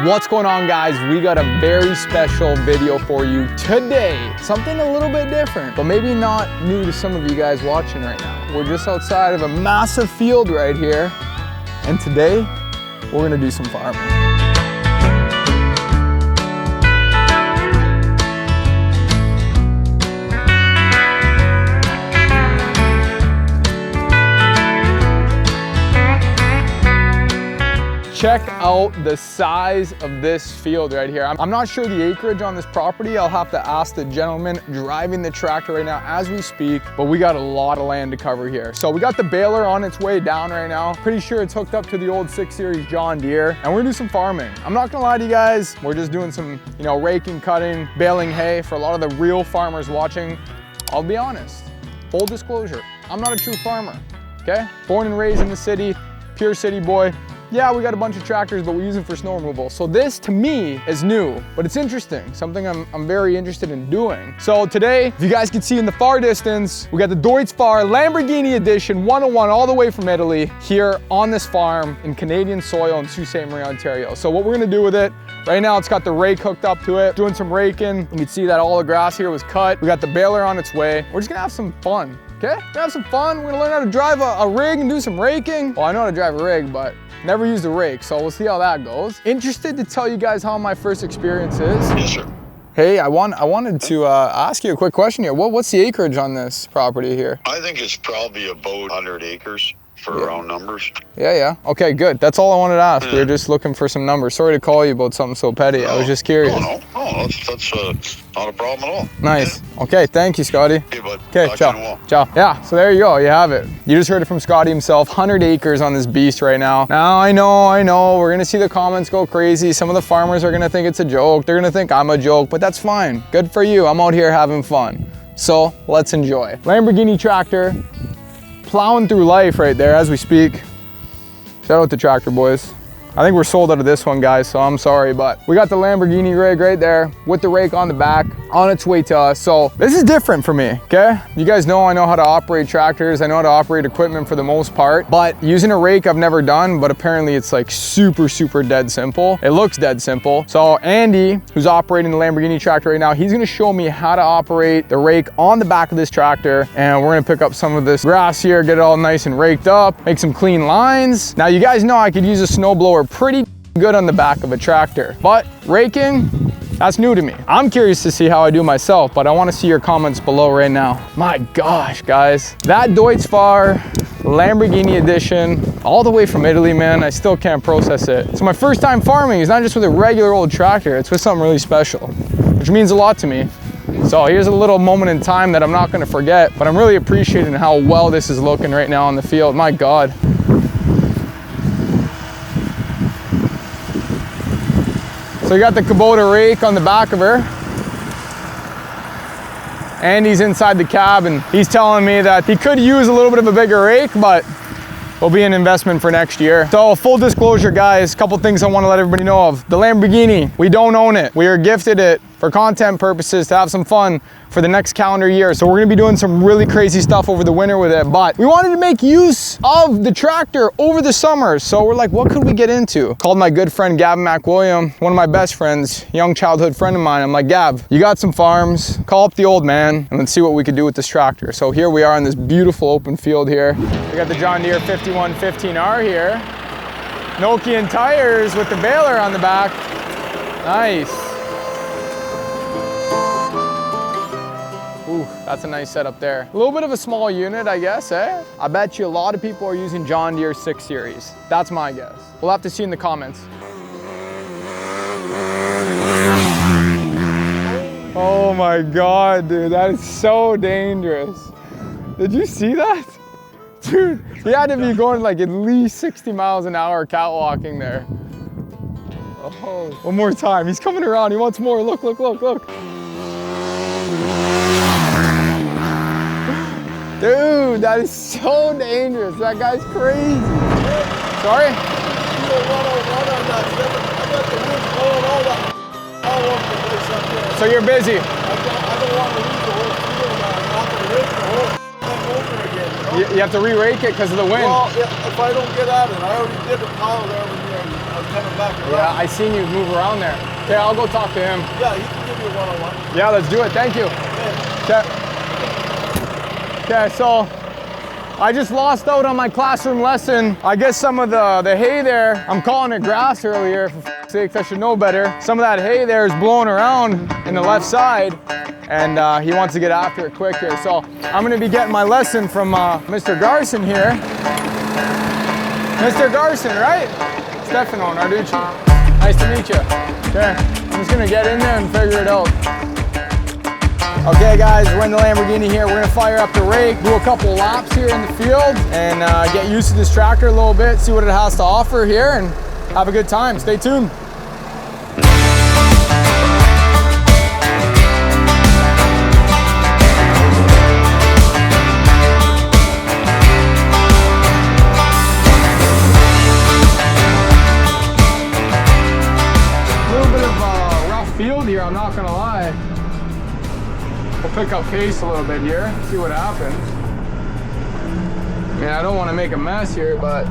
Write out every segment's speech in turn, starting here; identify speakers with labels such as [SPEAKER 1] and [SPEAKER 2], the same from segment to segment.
[SPEAKER 1] What's going on, guys? We got a very special video for you today. Something a little bit different, but maybe not new to some of you guys watching right now. We're just outside of a massive field right here, and today we're gonna do some farming. Check out the size of this field right here. I'm not sure the acreage on this property. I'll have to ask the gentleman driving the tractor right now as we speak, but we got a lot of land to cover here. So we got the baler on its way down right now. Pretty sure it's hooked up to the old 6 Series John Deere, and we're gonna do some farming. I'm not gonna lie to you guys, we're just doing some, raking, cutting, baling hay. For a lot of the real farmers watching, I'll be honest, full disclosure, I'm not a true farmer, okay? Born and raised in the city, pure city boy. Yeah, we got a bunch of tractors, but we use them for snow removal. So this, to me, is new, but it's interesting. Something I'm very interested in doing. So today, if you guys can see in the far distance, we got the Deutz-Fahr Lamborghini Edition 101 all the way from Italy here on this farm in Canadian soil in Sault Ste. Marie, Ontario. So what we're gonna do with it, right now it's got the rake hooked up to it, doing some raking. You can see that all the grass here was cut. We got the baler on its way. We're just gonna have some fun, okay? We're gonna have some fun. We're gonna learn how to drive a rig and do some raking. Well, I know how to drive a rig, but never used a rake, so we'll see how that goes. Interested to tell you guys how my first experience is.
[SPEAKER 2] Yes, sir.
[SPEAKER 1] Hey, I wanted to ask you a quick question here. What's the acreage on this property here?
[SPEAKER 2] I think it's probably about 100 acres for round numbers.
[SPEAKER 1] Yeah. Okay, good. That's all I wanted to ask. We were just looking for some numbers. Sorry to call you about something so petty. I was just curious.
[SPEAKER 2] No, that's not a problem at all.
[SPEAKER 1] Nice. Okay, thank you, Scotty.
[SPEAKER 2] Okay, bud.
[SPEAKER 1] Okay, ciao. Ciao. Yeah, so there you go. You have it. You just heard it from Scotty himself. 100 acres on this beast right now. Now, I know. We're going to see the comments go crazy. Some of the farmers are going to think it's a joke. They're going to think I'm a joke, but that's fine. Good for you. I'm out here having fun. So let's enjoy. Lamborghini tractor. Plowing through life right there as we speak. Shout out to tractor boys. I think we're sold out of this one, guys, so I'm sorry, but we got the Lamborghini rig right there with the rake on the back on its way to us. So this is different for me, okay? You guys know I know how to operate tractors. I know how to operate equipment for the most part, but using a rake I've never done, but apparently it's like super dead simple. It looks dead simple. So Andy, who's operating the Lamborghini tractor right now, he's gonna show me how to operate the rake on the back of this tractor, and we're gonna pick up some of this grass here, get it all nice and raked up, make some clean lines. Now you guys know I could use a snowblower pretty good on the back of a tractor, but raking, that's new to me. I'm curious to see how I do myself, but I want to see your comments below right now. My gosh, guys, that Deutz-Fahr Lamborghini Edition, all the way from Italy, man, I still can't process it. It's my first time farming. It's not just with a regular old tractor, it's with something really special, which means a lot to me. So here's a little moment in time that I'm not going to forget, but I'm really appreciating how well this is looking right now on the field. My God. So you got the Kubota rake on the back of her. Andy's inside the cab and he's telling me that he could use a little bit of a bigger rake, but will be an investment for next year. So full disclosure, guys, a couple things I want to let everybody know of. The Lamborghini, we don't own it. We are gifted it for content purposes to have some fun for the next calendar year. So we're gonna be doing some really crazy stuff over the winter with it, but we wanted to make use of the tractor over the summer. So we're like, what could we get into? Called my good friend Gavin McWilliam, one of my best friends, young childhood friend of mine. I'm like, Gav, you got some farms, call up the old man and let's see what we could do with this tractor. So here we are in this beautiful open field here. We got the John Deere 5115R here. Nokian tires with the baler on the back. Nice. Ooh, that's a nice setup there. A little bit of a small unit, I guess, eh? I bet you a lot of people are using John Deere 6 Series. That's my guess. We'll have to see in the comments. Oh my God, dude, that is so dangerous. Did you see that? Dude, he had to be going like at least 60 miles an hour catwalking there. Oh, one more time. He's coming around. He wants more. Look. Dude, that is so dangerous. That guy's crazy. Sorry? So you're busy?
[SPEAKER 3] I don't want to lose the whole field now. I'm not going to rake the whole thing over again.
[SPEAKER 1] You have to re-rake it because of the wind.
[SPEAKER 3] Well, if I don't get at it, I already did a pile there with me. I I'm coming back around.
[SPEAKER 1] Yeah, I seen you move around there. Okay, I'll go talk to him.
[SPEAKER 3] Yeah, he can give you a one-on-one.
[SPEAKER 1] Yeah, let's do it. Thank you.
[SPEAKER 3] Okay.
[SPEAKER 1] Okay, so I just lost out on my classroom lesson. I guess some of the hay there, I'm calling it grass earlier, for f***ing sakes, I should know better. Some of that hay there is blowing around in the left side, and he wants to get after it quick here. So I'm gonna be getting my lesson from Mr. Garson here. Mr. Garson, right? Stefano Narducci. Nice to meet you. Okay, I'm just gonna get in there and figure it out. Okay guys, we're in the Lamborghini here. We're gonna fire up the rake, do a couple laps here in the field, and get used to this tractor a little bit, see what it has to offer here, and have a good time. Stay tuned. A little bit of a rough field here, I'm not gonna lie. We'll pick up pace a little bit here, see what happens. Yeah, I don't want to make a mess here, but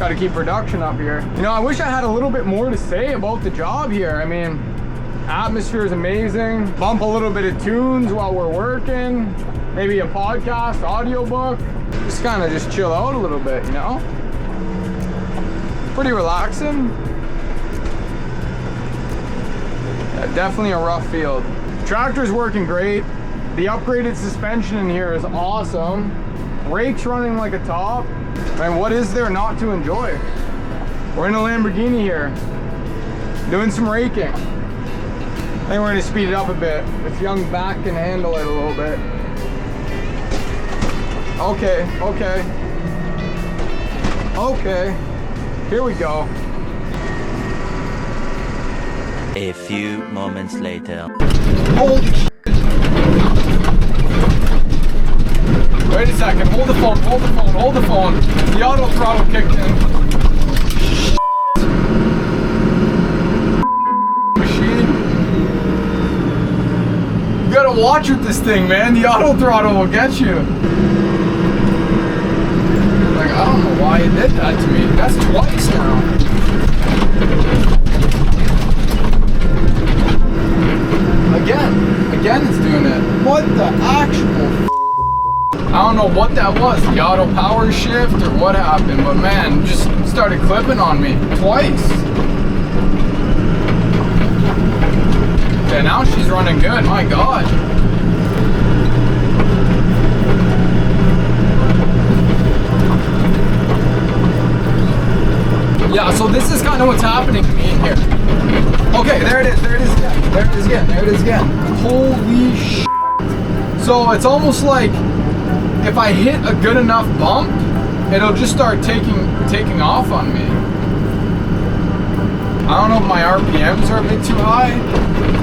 [SPEAKER 1] got to keep production up here. You know, I wish I had a little bit more to say about the job here. I mean, atmosphere is amazing. Bump a little bit of tunes while we're working. Maybe a podcast, audiobook. Just kind of just chill out a little bit, you know? Pretty relaxing. Yeah, definitely a rough field. Tractor's working great. The upgraded suspension in here is awesome. Rake's running like a top. I mean, what is there not to enjoy? We're in a Lamborghini here, doing some raking. I think we're gonna speed it up a bit. This young back can handle it a little bit. Okay, okay. Okay, here we go.
[SPEAKER 4] A few moments later.
[SPEAKER 1] Holy shit. Wait a second, hold the phone, hold the phone, hold the phone. The auto throttle kicked in. Machine. You gotta watch with this thing, man. The auto throttle will get you. Like, I don't know why it did that to me. That's twice now. Again it's doing it. What the actual I don't know what that was, the auto power shift or what happened, but man, just started clipping on me twice. Okay, now she's running good, my God. Yeah, so this is kind of what's happening to me in here. Okay, there it is again, there it is again, there it is again. Holy shit. So it's almost like if I hit a good enough bump, it'll just start taking off on me. I don't know if my RPMs are a bit too high.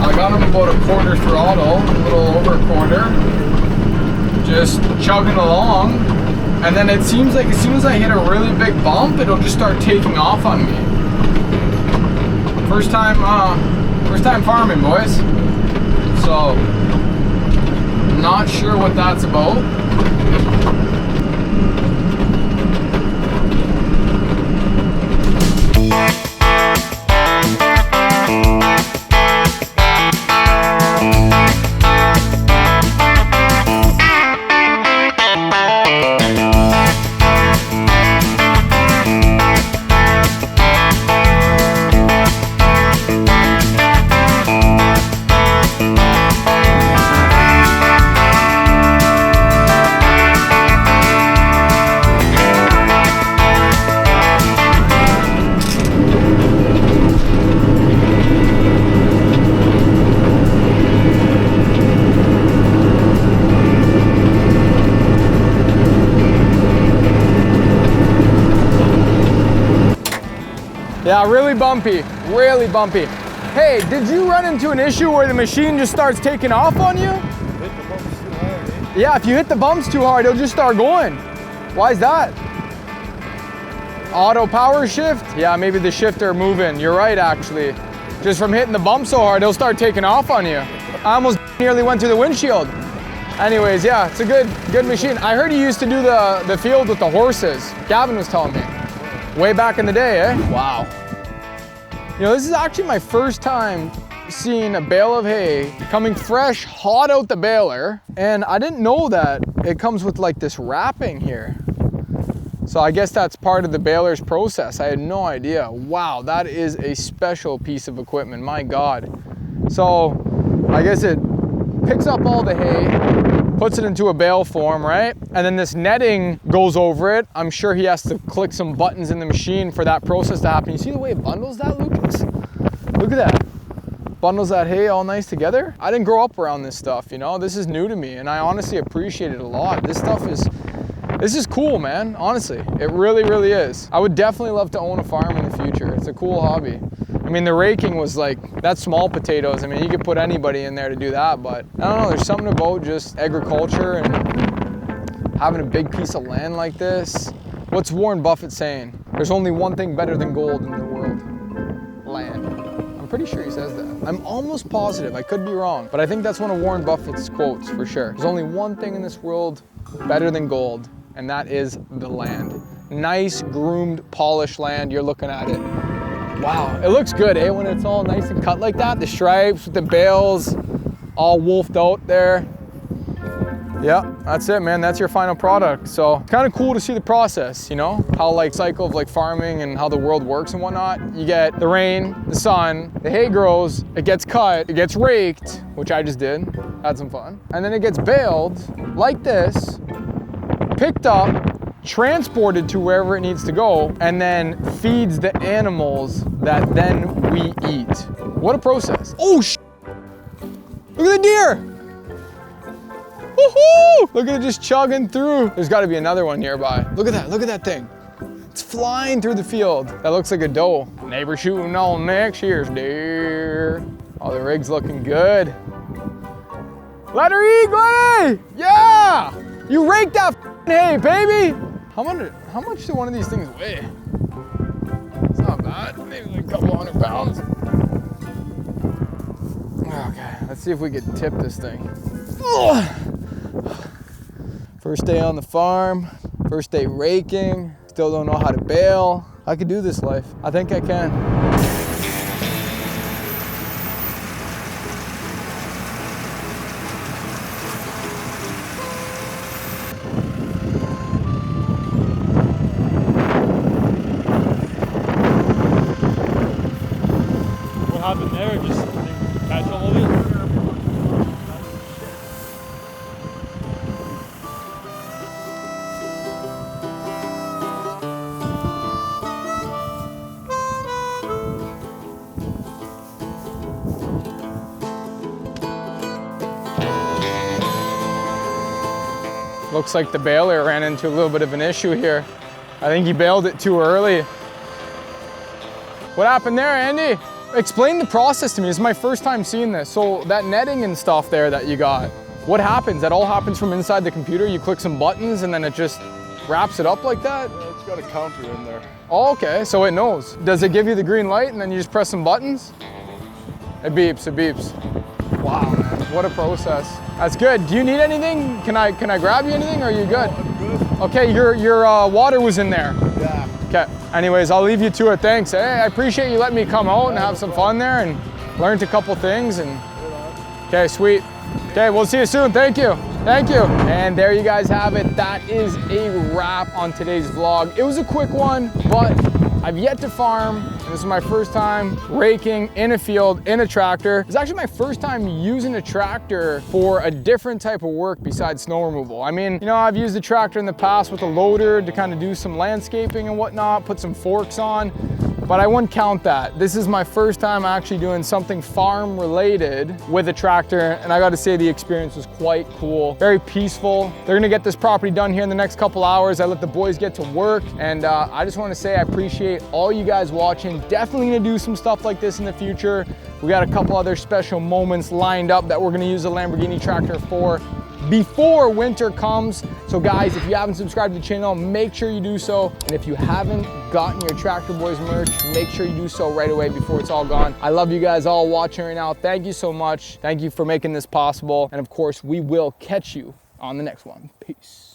[SPEAKER 1] I got them about a quarter throttle, a little over a quarter. Just chugging along. And then it seems like as soon as I hit a really big bump, it'll just start taking off on me. First time farming, boys. So, not sure what that's about. Yeah, really bumpy, really bumpy. Hey, did you run into an issue where the machine just starts taking off on you?
[SPEAKER 3] Hit the bumps too hard, eh?
[SPEAKER 1] Yeah, if you hit the bumps too hard, it'll just start going. Why is that? Auto power shift? Yeah, maybe the shifter moving. You're right, actually. Just from hitting the bump so hard, it'll start taking off on you. I almost nearly went through the windshield. Anyways, yeah, it's a good machine. I heard you used to do the field with the horses. Gavin was telling me. Way back in the day, eh? Wow. You know, this is actually my first time seeing a bale of hay coming fresh, hot out the baler. And I didn't know that it comes with like this wrapping here. So I guess that's part of the baler's process. I had no idea. Wow, that is a special piece of equipment, my God. So I guess it picks up all the hay, puts it into a bale form, right? And then this netting goes over it. I'm sure he has to click some buttons in the machine for that process to happen. You see the way it bundles that, Lucas? Look at that. Bundles that hay all nice together. I didn't grow up around this stuff, you know? This is new to me, and I honestly appreciate it a lot. This is cool, man. Honestly, it really, really is. I would definitely love to own a farm in the future. It's a cool hobby. I mean, the raking was like, that's small potatoes. I mean, you could put anybody in there to do that, but I don't know, there's something about just agriculture and having a big piece of land like this. What's Warren Buffett saying? There's only one thing better than gold in the world. Land. I'm pretty sure he says that. I'm almost positive, I could be wrong, but I think that's one of Warren Buffett's quotes for sure. There's only one thing in this world better than gold, and that is the land. Nice, groomed, polished land, you're looking at it. Wow, it looks good, eh? When it's all nice and cut like that. The stripes with the bales, all wolfed out there. Yeah, that's it, man. That's your final product. So kind of cool to see the process, you know, how like cycle of like farming and how the world works and whatnot. You get the rain, the sun, the hay grows, it gets cut, it gets raked, which I just did, had some fun. And then it gets baled like this, picked up, transported to wherever it needs to go, and then feeds the animals that then we eat. What a process. Oh, look at the deer. Woohoo! Look at it just chugging through. There's gotta be another one nearby. Look at that thing. It's flying through the field. That looks like a doe. Neighbor shooting on next year's deer. Oh, the rig's looking good. Let her eat, Glennie! Yeah! You raked that hay, baby! How much do one of these things weigh? It's not bad, maybe like a couple 100 pounds. Okay, let's see if we can tip this thing. First day on the farm, first day raking, still don't know how to bale. I could do this life, I think I can.
[SPEAKER 3] Happened there, just catch all of it.
[SPEAKER 1] Looks like the baler ran into a little bit of an issue here. I think he baled it too early. What happened there, Andy? Explain the process to me. This is my first time seeing this. So that netting and stuff there that you got, what happens? That all happens from inside the computer? You click some buttons and then it just wraps it up like that?
[SPEAKER 3] Yeah, it's got a counter in there.
[SPEAKER 1] Oh, okay, so it knows. Does it give you the green light and then you just press some buttons? It beeps, it beeps. Wow, man, what a process. That's good. Do you need anything? Can I grab you anything or are you good?
[SPEAKER 3] Oh, I'm good.
[SPEAKER 1] Okay, your water was in there.
[SPEAKER 3] Yeah.
[SPEAKER 1] Okay, anyways, I'll leave you to it. Thanks. Hey, I appreciate you letting me come out and have some fun there and learned a couple things. And okay, sweet. Okay, we'll see you soon. Thank you. Thank you. And there you guys have it. That is a wrap on today's vlog. It was a quick one, but I've yet to farm. And this is my first time raking in a field, in a tractor. It's actually my first time using a tractor for a different type of work besides snow removal. I mean, you know, I've used a tractor in the past with a loader to kind of do some landscaping and whatnot, put some forks on, but I wouldn't count that. This is my first time actually doing something farm related with a tractor, and I gotta say the experience was quite cool. Very peaceful. They're gonna get this property done here in the next couple hours. I let the boys get to work, and I just wanna say I appreciate all you guys watching. Definitely gonna do some stuff like this in the future. We got a couple other special moments lined up that we're gonna use the Lamborghini tractor for before winter comes. So guys, if you haven't subscribed to the channel, make sure you do so. And if you haven't gotten your Tractor Boys merch, make sure you do so right away before it's all gone. I love you guys all watching right now. Thank you so much. Thank you for making this possible. And of course, we will catch you on the next one. Peace.